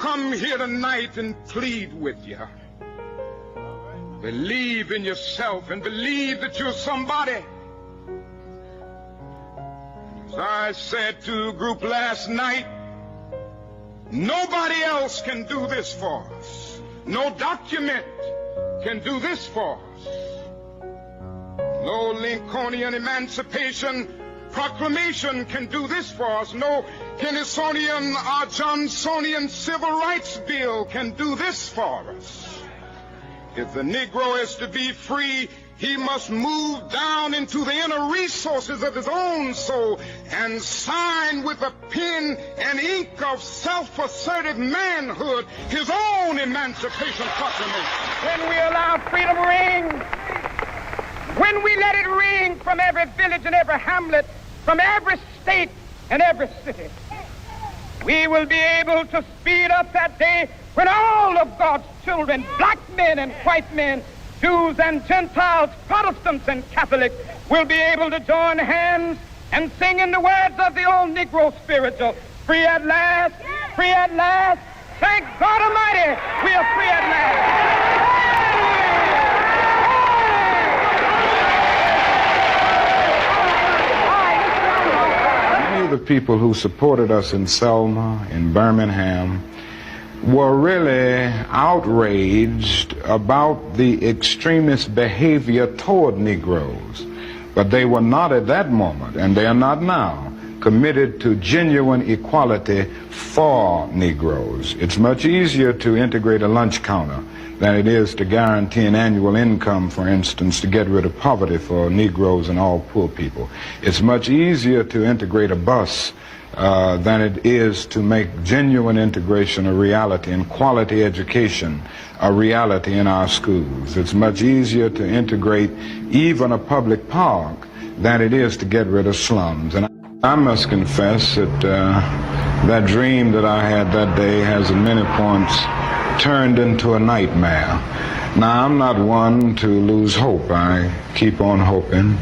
come here tonight and plead with you. Believe in yourself and believe that you're somebody. As I said to a group last night, nobody else can do this for us. No document can do this for us. No Lincolnian Emancipation Proclamation can do this for us. No Kennysonian or Johnsonian Civil Rights Bill can do this for us. If the Negro is to be free, he must move down into the inner resources of his own soul and sign with a pen and ink of self-assertive manhood his own Emancipation Proclamation. When we allow freedom ring, when we let it ring from every village and every hamlet, from every state and every city, we will be able to speed up that day when all of God's children, black men and white men, Jews and Gentiles, Protestants and Catholics, will be able to join hands and sing in the words of the old Negro spiritual, free at last, free at last. Thank God Almighty, we are free at last. Many of the people who supported us in Selma, in Birmingham, were really outraged about the extremist behavior toward Negroes. But they were not at that moment, and they are not now, committed to genuine equality for Negroes. It's much easier to integrate a lunch counter than it is to guarantee an annual income, for instance, to get rid of poverty for Negroes and all poor people. It's much easier to integrate a bus than it is to make genuine integration a reality and quality education a reality in our schools. It's much easier to integrate even a public park than it is to get rid of slums. And I must confess that that dream that I had that day has at many points turned into a nightmare. Now, I'm not one to lose hope. I keep on hoping.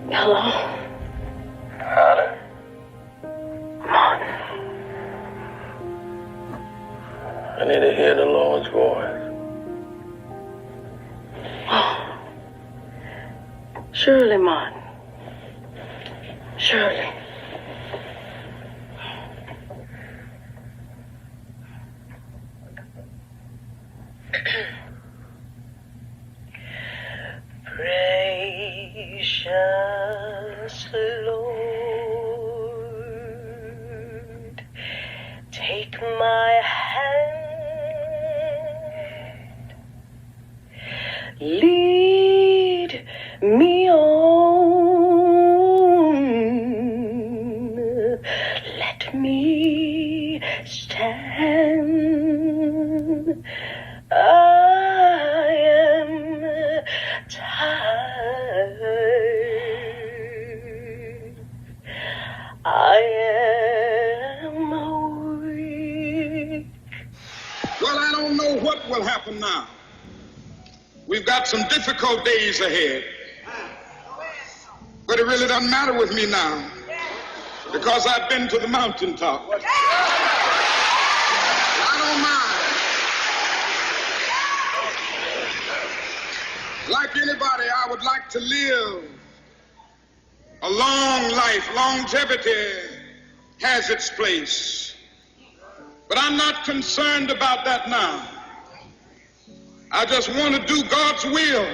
Hello? Howdy. Martin. I need to hear the Lord's voice. Oh. Surely, Martin. Surely. Precious Lord, take my hand, lead me on, let me stand. I am tired. I am weak. Well, I don't know what will happen now. We've got some difficult days ahead. But it really doesn't matter with me now, because I've been to the mountaintop. I don't mind. Like anybody, I would like to live a long life. Longevity has its place. But I'm not concerned about that now. I just want to do God's will.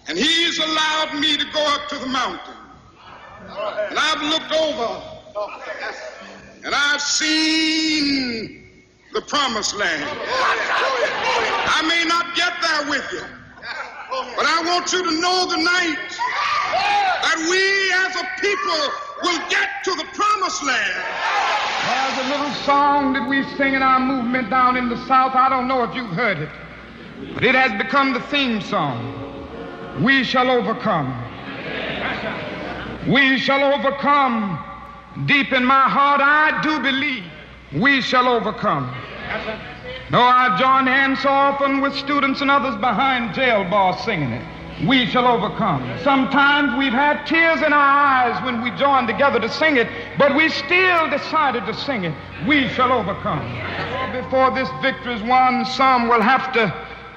And He's allowed me to go up to the mountain. And I've looked over and I've seen the promised land. I may not get there with you, but I want you to know tonight that we as a people will get to the promised land. There's a little song that we sing in our movement down in the South. I don't know if you've heard it, but it has become the theme song. We shall overcome. We shall overcome. Deep in my heart, I do believe we shall overcome. Though I join hands so often with students and others behind jail bars singing it, we shall overcome. Sometimes we've had tears in our eyes when we joined together to sing it, but we still decided to sing it. We shall overcome. Before this victory is won, some will have to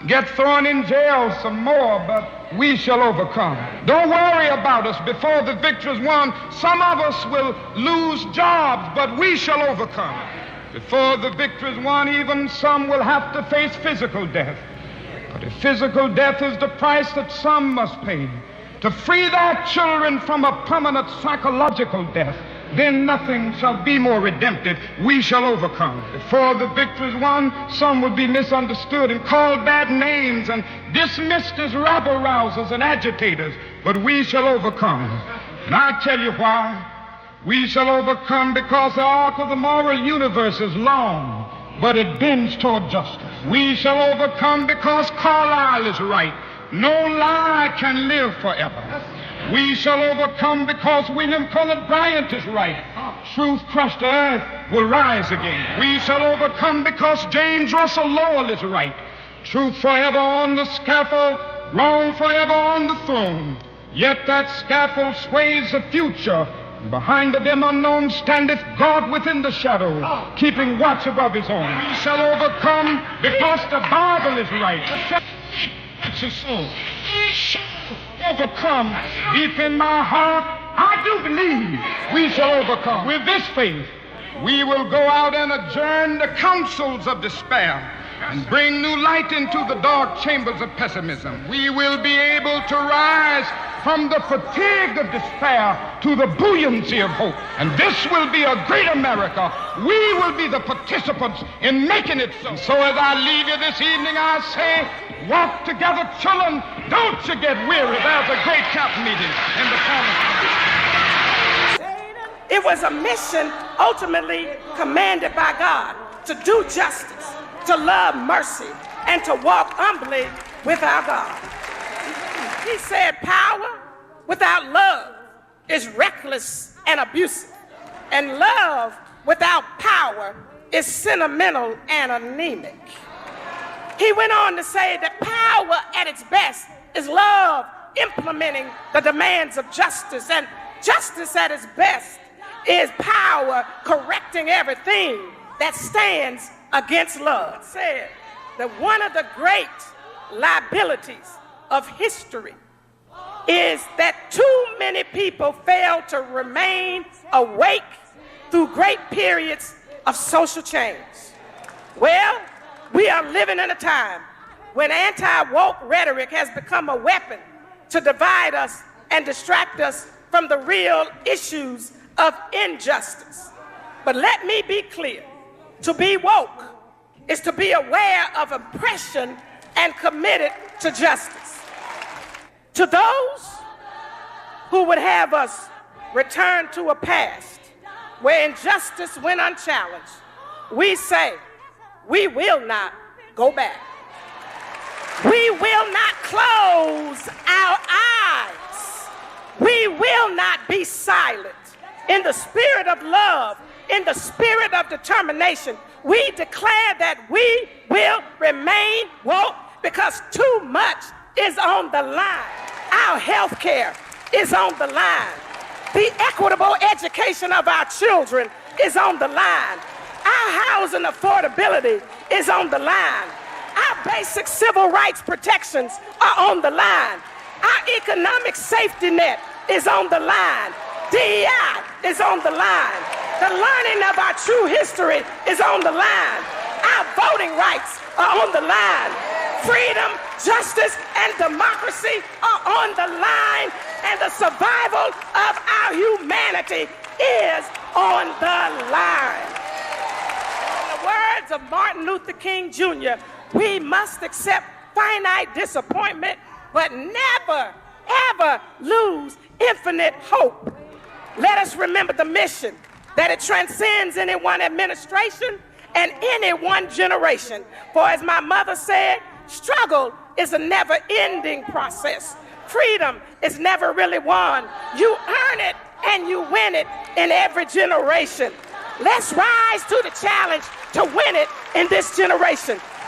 get thrown in jail some more, but we shall overcome. Don't worry about us. Before the victory is won, some of us will lose jobs, but we shall overcome. Before the victory is won, even some will have to face physical death. But if physical death is the price that some must pay to free their children from a permanent psychological death, then nothing shall be more redemptive. We shall overcome. Before the victory is won, some will be misunderstood and called bad names and dismissed as rabble-rousers and agitators, but we shall overcome. And I tell you why. We shall overcome because the arc of the moral universe is long, but it bends toward justice. We shall overcome because Carlyle is right. No lie can live forever. We shall overcome because William Cullen Bryant is right. Truth crushed to earth will rise again. We shall overcome because James Russell Lowell is right. Truth forever on the scaffold, wrong forever on the throne. Yet that scaffold sways the future. Behind the dim unknown standeth God within the shadow, keeping watch above his own. We shall overcome because the Bible is right. We shall overcome. Deep in my heart, I do believe we shall overcome. With this faith, we will go out and adjourn the councils of despair and bring new light into the dark chambers of pessimism. We will be able to rise from the fatigue of despair to the buoyancy of hope. And this will be a great America. We will be the participants in making it so. So as I leave you this evening, I say, walk together, children. Don't you get weary. There's a great camp meeting in the corner. It was a mission ultimately commanded by God to do justice, to love mercy, and to walk humbly with our God. He said power without love is reckless and abusive, and love without power is sentimental and anemic. He went on to say that power at its best is love implementing the demands of justice, and justice at its best is power correcting everything that stands against love. He said that one of the great liabilities of history is that too many people fail to remain awake through great periods of social change. Well, we are living in a time when anti-woke rhetoric has become a weapon to divide us and distract us from the real issues of injustice. But let me be clear, to be woke is to be aware of oppression and committed to justice. To those who would have us return to a past where injustice went unchallenged, we say we will not go back. We will not close our eyes. We will not be silent. In the spirit of love, in the spirit of determination, we declare that we will remain woke because too much is on the line. Our health care is on the line. The equitable education of our children is on the line. Our housing affordability is on the line. Our basic civil rights protections are on the line. Our economic safety net is on the line. DEI is on the line. The learning of our true history is on the line. Our voting rights are on the line. Freedom, justice, and democracy are on the line, and the survival of our humanity is on the line. In the words of Martin Luther King Jr., we must accept finite disappointment, but never, ever lose infinite hope. Let us remember the mission, that it transcends any one administration and any one generation. For as my mother said, struggle is a never-ending process. Freedom is never really won. You earn it and you win it in every generation. Let's rise to the challenge to win it in this generation.